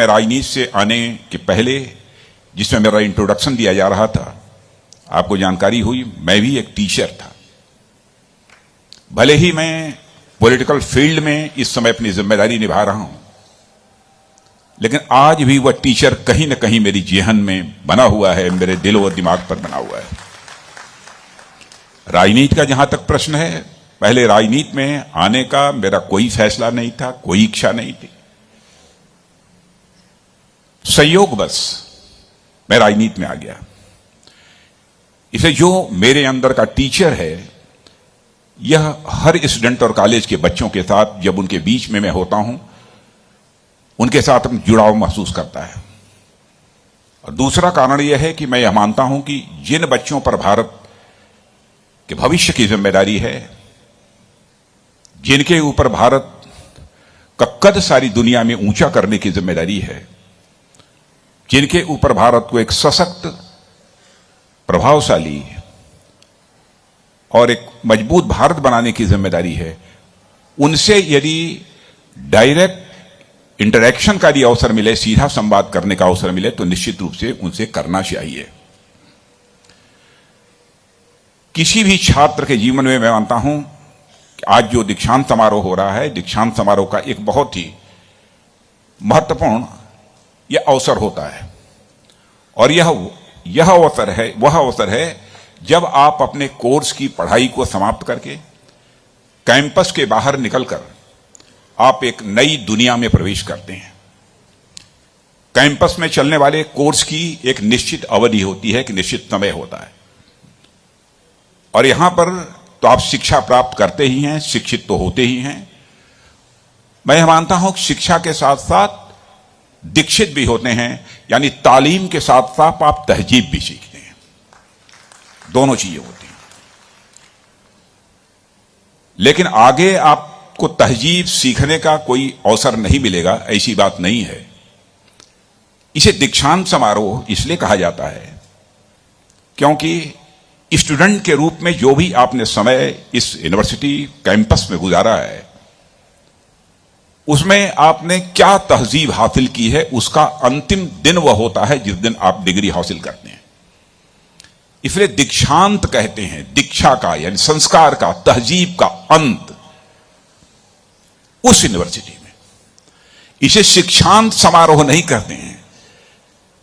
मैं राजनीति से आने के पहले जिसमें मेरा इंट्रोडक्शन दिया जा रहा था, आपको जानकारी हुई मैं भी एक टीचर था। भले ही मैं पॉलिटिकल फील्ड में इस समय अपनी जिम्मेदारी निभा रहा हूं, लेकिन आज भी वह टीचर कहीं न कहीं मेरी जेहन में बना हुआ है, मेरे दिल और दिमाग पर बना हुआ है। राजनीति का जहां तक प्रश्न है, पहले राजनीति में आने का मेरा कोई फैसला नहीं था, कोई इच्छा नहीं थी। संयोग बस मैं राजनीति में आ गया। इसे जो मेरे अंदर का टीचर है, यह हर स्टूडेंट और कॉलेज के बच्चों के साथ जब उनके बीच में मैं होता हूं, उनके साथ हम जुड़ाव महसूस करता है। और दूसरा कारण यह है कि मैं यह मानता हूं कि जिन बच्चों पर भारत के भविष्य की जिम्मेदारी है, जिनके ऊपर भारत का कद सारी दुनिया में ऊंचा करने की जिम्मेदारी है, जिनके ऊपर भारत को एक सशक्त, प्रभावशाली और एक मजबूत भारत बनाने की जिम्मेदारी है, उनसे यदि डायरेक्ट इंटरेक्शन का भी अवसर मिले, सीधा संवाद करने का अवसर मिले, तो निश्चित रूप से उनसे करना चाहिए। किसी भी छात्र के जीवन में मैं मानता हूं कि आज जो दीक्षांत समारोह हो रहा है, दीक्षांत समारोह का एक बहुत ही महत्वपूर्ण यह अवसर होता है। और यह अवसर है जब आप अपने कोर्स की पढ़ाई को समाप्त करके कैंपस के बाहर निकलकर आप एक नई दुनिया में प्रवेश करते हैं। कैंपस में चलने वाले कोर्स की एक निश्चित अवधि होती है, एक निश्चित समय होता है, और यहां पर तो आप शिक्षा प्राप्त करते ही हैं, शिक्षित तो होते ही हैं। मैं मानता हूं कि शिक्षा के साथ साथ दीक्षित भी होते हैं, यानी तालीम के साथ साथ आप तहजीब भी सीखते हैं। दोनों चीजें होती हैं। लेकिन आगे आपको तहजीब सीखने का कोई अवसर नहीं मिलेगा, ऐसी बात नहीं है। इसे दीक्षांत समारोह इसलिए कहा जाता है क्योंकि स्टूडेंट के रूप में जो भी आपने समय इस यूनिवर्सिटी कैंपस में गुजारा है, उसमें आपने क्या तहजीब हासिल की है, उसका अंतिम दिन वह होता है जिस दिन आप डिग्री हासिल करते हैं। इसलिए दीक्षांत कहते हैं, दीक्षा का यानी संस्कार का, तहजीब का अंत उस यूनिवर्सिटी में। इसे शिक्षांत समारोह नहीं कहते हैं।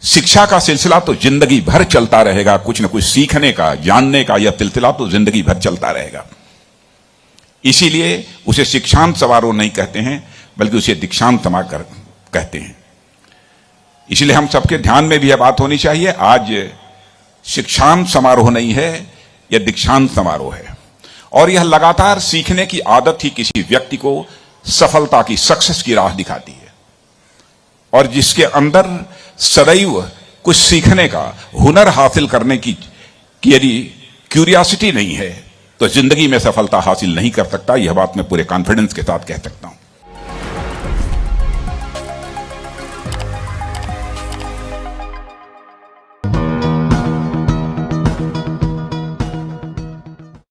शिक्षा का सिलसिला तो जिंदगी भर चलता रहेगा, कुछ न कुछ सीखने का, जानने का यह सिलसिला तो जिंदगी भर चलता रहेगा। इसीलिए उसे शिक्षांत समारोह नहीं कहते हैं, बल्कि उसे दीक्षांत समारोह कहते हैं। इसलिए हम सबके ध्यान में भी यह बात होनी चाहिए, आज शिक्षांत समारोह नहीं है, यह दीक्षांत समारोह है। और यह लगातार सीखने की आदत ही किसी व्यक्ति को सफलता की, सक्सेस की राह दिखाती है। और जिसके अंदर सदैव कुछ सीखने का, हुनर हासिल करने की यदि क्यूरियोसिटी नहीं है, तो जिंदगी में सफलता हासिल नहीं कर सकता। यह बात मैं पूरे कॉन्फिडेंस के साथ कह सकता हूं।